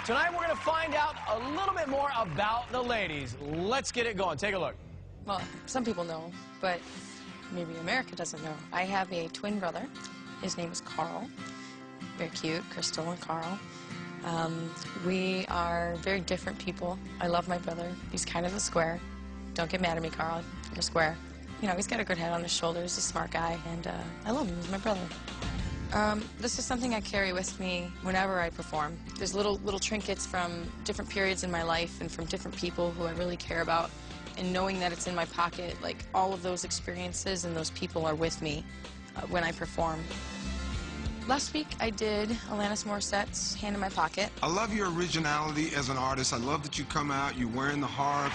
Tonight we're going to find out a little bit more about the ladies. Let's get it going. Take a look. Well, some people know, but maybe America doesn't know. I have a twin brother. His name is Carl. Very cute, Crystal and Carl. We are very different people. I love my brother. He's kind of a square. Don't get mad at me, Carl. I'm a square. You know, he's got a good head on his shoulders, he's a smart guy, and I love him. He's my brother. This is something I carry with me whenever I perform. There's little trinkets from different periods in my life and from different people who I really care about. And knowing that it's in my pocket, like all of those experiences and those people are with me when I perform. Last week I did Alanis Morissette's Hand in My Pocket. I love your originality as an artist. I love that you come out, you're wearing the harp.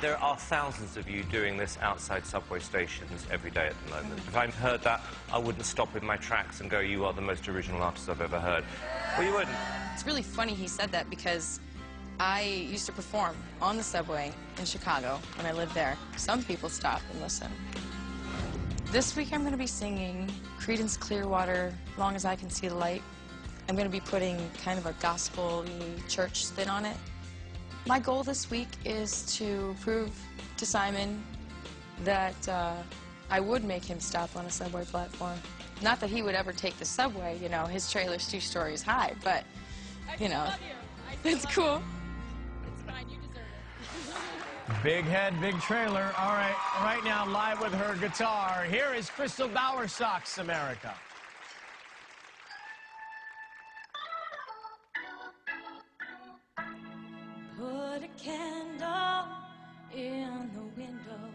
There are thousands of you doing this outside subway stations every day at the moment. If I heard that, I wouldn't stop in my tracks and go, you are the most original artist I've ever heard. Well, you wouldn't. It's really funny he said that because I used to perform on the subway in Chicago when I lived there. Some people stop and listen. This week I'm going to be singing Creedence Clearwater, Long as I Can See the Light. I'm going to be putting kind of a gospel-y church spin on it. My goal this week is to prove to Simon that I would make him stop on a subway platform. Not that he would ever take the subway, you know, his trailer's 2 stories high, but, you know, it's cool. It's fine, you deserve it. Big head, big trailer. All right now, live with her guitar, here is Crystal Bowersox, America. Put a candle in the window,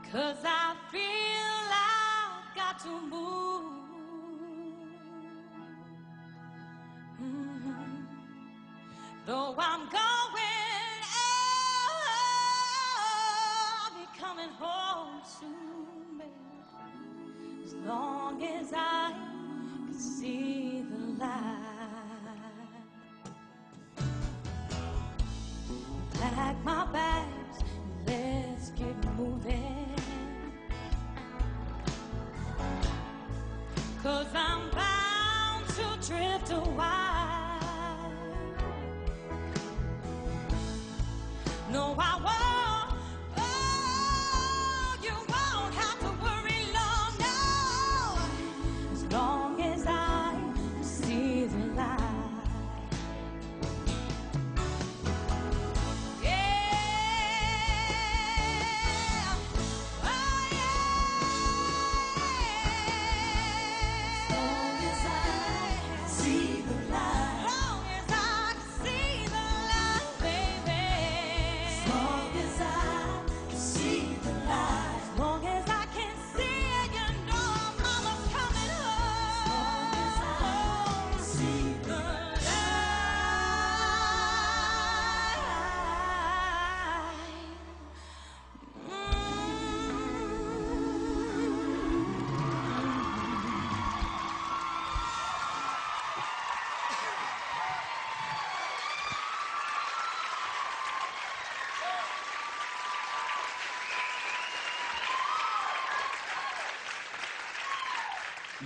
'cause I feel I've got to move. Though I'm going, I'll be coming home soon, babe. As long as I can see the light. Pack my bags, let's get moving. 'Cause I'm bound to drift a while. No, I won't. Oh, you won't have to worry long, no. As long as I see the light. Yeah. Oh, yeah. As long as I see the light. As long as I see the light, baby. As long as I see the light. As long as I can see it, you know mama's coming home. As long as I see the light.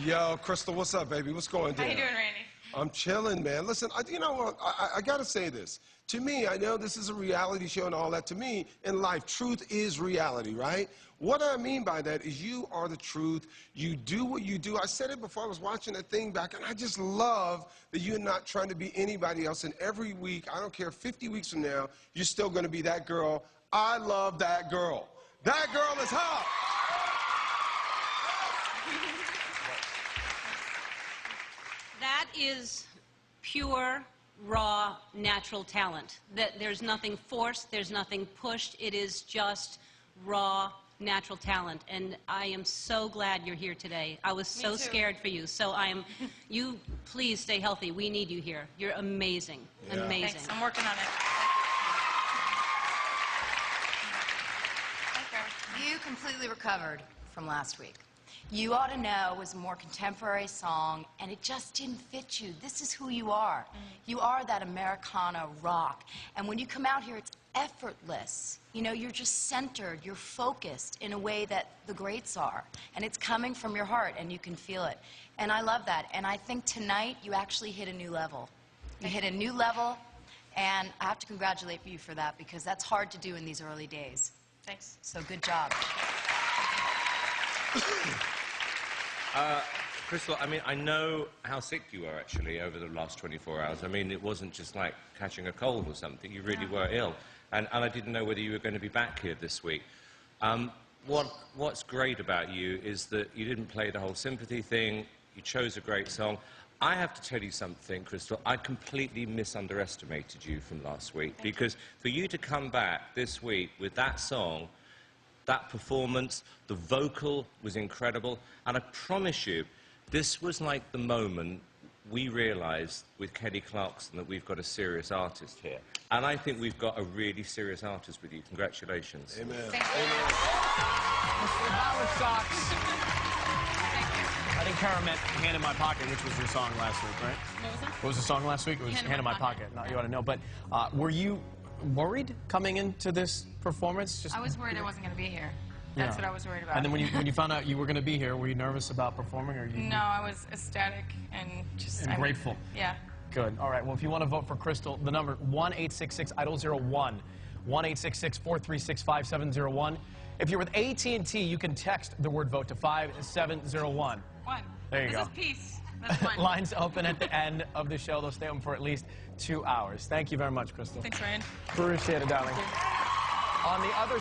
Yo, Crystal, what's up, baby? What's going down? How you doing, Randy? I'm chilling, man. Listen, you know what? I got to say this. To me, I know this is a reality show and all that. To me, in life, truth is reality, right? What I mean by that is you are the truth. You do what you do. I said it before I was watching that thing back, and I just love that you're not trying to be anybody else. And every week, I don't care, 50 weeks from now, you're still going to be that girl. I love that girl. That girl is hot. That is pure, raw, natural talent. That there's nothing forced, there's nothing pushed. It is just raw, natural talent. And I am so glad you're here today. I was so scared for you. So you please stay healthy. We need you here. You're amazing. Yeah. Amazing. Thanks. I'm working on it. You completely recovered from last week. You Ought to Know was a more contemporary song, and it just didn't fit you. This is who you are. You are that Americana rock. And when you come out here, it's effortless. You know, you're just centered, you're focused in a way that the greats are. And it's coming from your heart, and you can feel it. And I love that. And I think tonight you actually hit a new level. You hit a new level, and I have to congratulate you for that, because that's hard to do in these early days. Thanks. So good job. Crystal, I mean, I know how sick you were, actually, over the last 24 hours. I mean, it wasn't just like catching a cold or something. You really were ill. And I didn't know whether you were going to be back here this week. What's great about you is that you didn't play the whole sympathy thing. You chose a great song. I have to tell you something, Crystal. I completely misunderestimated you from last week. Because for you to come back this week with that song, that performance, the vocal was incredible. And I promise you, this was like the moment we realized with Kelly Clarkson that we've got a serious artist here. And I think we've got a really serious artist with you. Congratulations. Amen. Thank you. Mr. Bowersox. I think Kara meant Hand in My Pocket, which was your song last week, right? What was that? What was the song last week? It was Hand in My Pocket. No, you ought to know. But were you worried coming into this performance? I was worried I wasn't going to be here. That's what I was worried about. And then when you found out you were going to be here, were you nervous about performing? Or No, I was ecstatic and just... And grateful. Yeah. Good. All right. Well, if you want to vote for Crystal, the number 1-866-IDOL-01, 1-866-436-5701. If you're with AT&T, you can text the word vote to 5701. One. There you go. This is peace. That's one. Lines open at the end of the show. They'll stay open for at least 2 hours. Thank you very much, Crystal. Thanks, Ryan. Appreciate it, darling. On the other